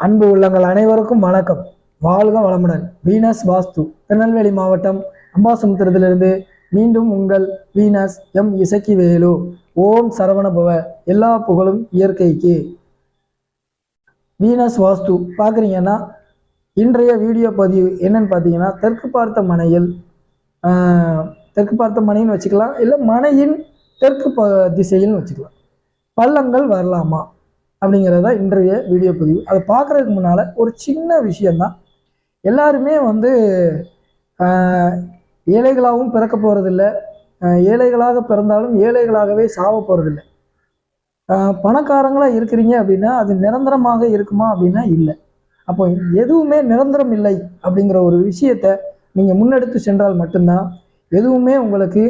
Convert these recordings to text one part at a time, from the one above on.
அன்பு உள்ளங்கள் அனைவருக்கும் வணக்கம். வாழ்க வளமுடன். வீனஸ் வாஸ்து திருநெல்வேலி மாவட்டம் அம்பாசமுத்திரத்திலிருந்து மீண்டும் உங்கள் வீனஸ் எம் இசக்கிவேலு. ஓம் சரவணபவ. எல்லா புகழும் இயற்கைக்கு. வீனஸ் வாஸ்து பார்க்குறீங்கன்னா இன்றைய வீடியோ பதிவு என்னன்னு பார்த்தீங்கன்னா, தெற்கு பார்த்த மனையில் தெற்கு பார்த்த மனைன்னு வச்சுக்கலாம், இல்லை மனையின் தெற்கு திசையில்னு வச்சுக்கலாம், பள்ளங்கள் வரலாமா அப்படிங்கிறத இன்றைய வீடியோ பதிவு. அதை பார்க்குறதுக்கு முன்னால் ஒரு சின்ன விஷயந்தான். எல்லாருமே ஏழைகளாகவும் பிறக்க போகிறதில்ல, ஏழைகளாக பிறந்தாலும் ஏழைகளாகவே சாவ போகிறதில்ல. பணக்காரங்களாக இருக்கிறீங்க அப்படின்னா அது நிரந்தரமாக இருக்குமா அப்படின்னா இல்லை. அப்போ எதுவுமே நிரந்தரம் இல்லை அப்படிங்கிற ஒரு விஷயத்தை நீங்கள் முன்னெடுத்து சென்றால் மட்டும்தான் எதுவுமே உங்களுக்கு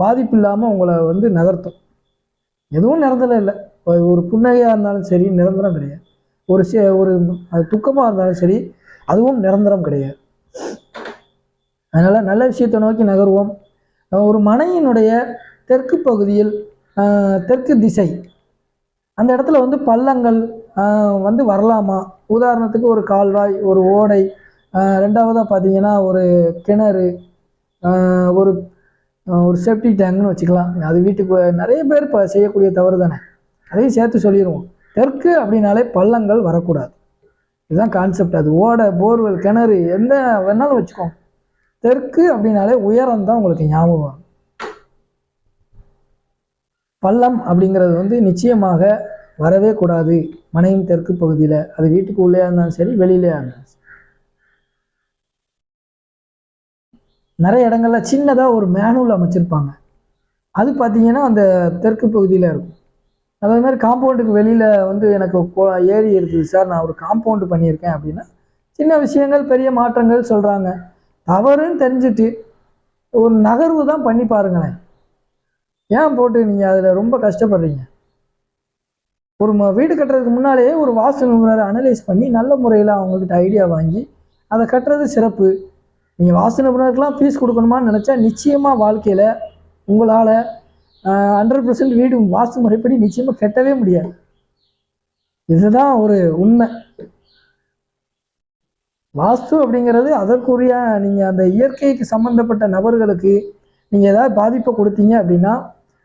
பாதிப்பு இல்லாமல் உங்களை நகர்த்தும். எதுவும் நிரந்தரம் இல்லை. ஒரு புன்னகையாக இருந்தாலும் சரி நிரந்தரம் கிடையாது. ஒரு துக்கமாக இருந்தாலும் சரி அதுவும் நிரந்தரம் கிடையாது. அதனால் நல்ல விஷயத்தை நோக்கி நகர்வோம். ஒரு மனையினுடைய தெற்கு பகுதியில் தெற்கு திசை அந்த இடத்துல பள்ளங்கள் வரலாமா? உதாரணத்துக்கு ஒரு கால்வாய், ஒரு ஓடை, ரெண்டாவதாக பார்த்தீங்கன்னா ஒரு கிணறு, ஒரு ஒரு சேஃப்டி டேங்க்னு வச்சுக்கலாம். அது வீட்டுக்கு நிறைய பேர் இப்போ செய்யக்கூடிய தவறு தானே, அதையும் சேர்த்து சொல்லிடுவோம். தெற்கு அப்படின்னாலே பள்ளங்கள் வரக்கூடாது. இதுதான் கான்செப்ட். அது ஓடை, போர்வெல், கிணறு எந்த வேணாலும் வச்சுக்கோங்க. தெற்கு அப்படின்னாலே உயரம் தான் உங்களுக்கு ஞாபகம். பள்ளம் அப்படிங்கிறது நிச்சயமாக வரவே கூடாது மனையின் தெற்கு பகுதியில். அது வீட்டுக்கு உள்ளே இருந்தாலும் சரி வெளியிலே இருந்தாலும் சரி. நிறைய இடங்கள்ல சின்னதாக ஒரு மேனுவல் அமைச்சிருப்பாங்க. அது பார்த்தீங்கன்னா அந்த தெற்கு பகுதியில் இருக்கும். அதே மாதிரி காம்பவுண்டுக்கு வெளியில் எனக்கு ஏரி இருக்குது சார், நான் ஒரு காம்பவுண்டு பண்ணியிருக்கேன் அப்படின்னா சின்ன விஷயங்கள் பெரிய மாற்றங்கள் சொல்கிறாங்க. தவறுன்னு தெரிஞ்சுட்டு ஒரு நகர்வு தான் பண்ணி பாருங்களேன். ஏன் போட்டு நீங்கள் அதில் ரொம்ப கஷ்டப்படுறீங்க? ஒரு வீடு கட்டுறதுக்கு முன்னாலேயே ஒரு வாஸ்து நிபுணரை அனலைஸ் பண்ணி நல்ல முறையில் அவங்கக்கிட்ட ஐடியா வாங்கி அதை கட்டுறது சிறப்பு. நீங்கள் வாஸ்து நிபுணருக்கெலாம் ஃபீஸ் கொடுக்கணுமான்னு நினச்சா நிச்சயமாக வாழ்க்கையில் உங்களால் 100% வீடு வாஸ்து முறைப்படி நிச்சயமாக கட்டவே முடியாது. இதுதான் ஒரு உண்மை. வாஸ்து அப்படிங்கிறது அதற்குரிய நீங்கள் அந்த இயற்கைக்கு சம்பந்தப்பட்ட நபர்களுக்கு நீங்கள் ஏதாவது பாதிப்பை கொடுத்தீங்க அப்படின்னா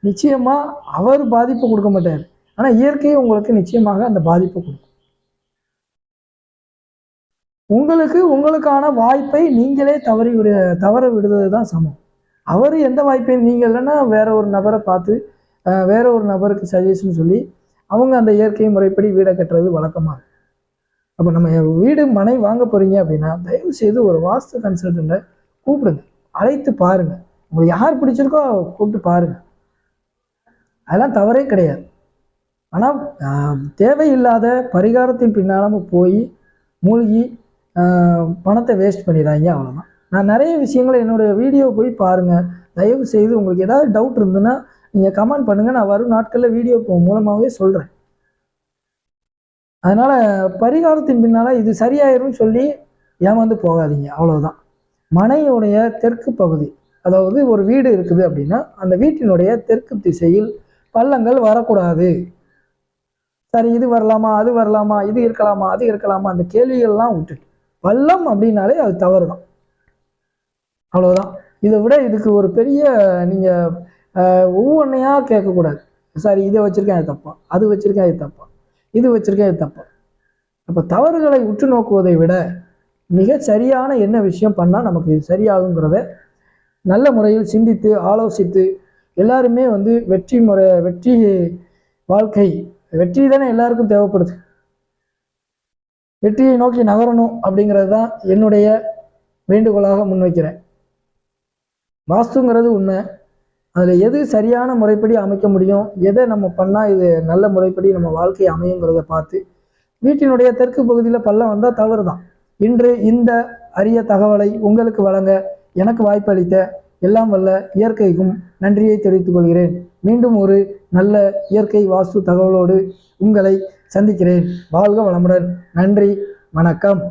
நிச்சயமாக அவர் பாதிப்பு கொடுக்க மாட்டார். ஆனால் இயற்கையை உங்களுக்கு நிச்சயமாக அந்த பாதிப்பை கொடுக்கும். உங்களுக்கான வாய்ப்பை நீங்களே தவற விடுறது தான் சமம். அவர் எந்த வாய்ப்பையும் நீங்கள் இல்லைன்னா வேற ஒரு நபரை பார்த்து வேற ஒரு நபருக்கு சஜஷன் சொல்லி அவங்க அந்த இயற்கை முறைப்படி வீடை கட்டுறது வழக்கமாக. அப்போ நம்ம வீடு மனை வாங்க போகிறீங்க அப்படின்னா தயவு செய்து ஒரு வாஸ்து கன்சல்டண்ட்டை கூப்பிடுங்க, அழைத்து பாருங்கள். உங்களுக்கு யார் பிடிச்சிருக்கோ கூப்பிட்டு பாருங்கள். அதெல்லாம் தவறே கிடையாது. ஆனால் தேவையில்லாத பரிகாரத்தின் பின்னால் போய் மூழ்கி பணத்தை வேஸ்ட் பண்ணிடுறாங்க, அவ்வளோதான். நான் நிறைய விஷயங்களை என்னுடைய வீடியோ போய் பாருங்கள். தயவு செய்து உங்களுக்கு ஏதாவது டவுட் இருந்ததுன்னா நீங்கள் கமெண்ட் பண்ணுங்கள். நான் வரும் நாட்களில் வீடியோ மூலமாகவே சொல்கிறேன். அதனால் பரிகாரத்தின் பின்னால் இது சரியாயிரும்னு சொல்லி ஏமாந்து போகாதீங்க, அவ்வளோதான். மனையுடைய தெற்கு பகுதி, அதாவது ஒரு வீடு இருக்குது அப்படின்னா அந்த வீட்டினுடைய தெற்கு திசையில் பள்ளங்கள் வரக்கூடாது. சரி, இது வரலாமா, அது வரலாமா, இது இருக்கலாமா, அது இருக்கலாமா, அந்த கேள்விகள்லாம் விட்டுட்டு பள்ளம் அப்படின்னாலே அது தவறு தான், அவ்வளோதான். இதை விட இதுக்கு ஒரு பெரிய நீங்கள் ஒவ்வொன்றையாக கேட்கக்கூடாது. சார் இதை வச்சுருக்கேன் அது தப்பா, அது வச்சுருக்கேன் அது தப்பா, இது வச்சுருக்கேன் அது தப்பா. அப்போ தவறுகளை உற்று நோக்குவதை விட மிக சரியான என்ன விஷயம் பண்ணால் நமக்கு இது சரியாகுங்கிறத நல்ல முறையில் சிந்தித்து ஆலோசித்து எல்லாருமே வெற்றி வாழ்க்கை, வெற்றி தானே எல்லாருக்கும் தேவைப்படுது. வெற்றியை நோக்கி நகரணும் அப்படிங்கிறது தான் என்னுடைய வேண்டுகோளாக முன்வைக்கிறேன். வாஸ்துங்கிறது உண்மை. அதில் எது சரியான முறைப்படி அமைக்க முடியும், எதை நம்ம பண்ணால் இது நல்ல முறைப்படி நம்ம வாழ்க்கை அமையுங்கிறத பார்த்து வீட்டினுடைய தெற்கு பகுதியில் பள்ளம் வந்தால் தவறு தான். இன்று இந்த அரிய தகவலை உங்களுக்கு வழங்க எனக்கு வாய்ப்பளித்த எல்லாம் வல்ல இயற்கைக்கும் நன்றியை தெரிவித்துக் கொள்கிறேன். மீண்டும் ஒரு நல்ல இயற்கை வாஸ்து தகவலோடு உங்களை சந்திக்கிறேன். வாழ்க வளமுடன். நன்றி, வணக்கம்.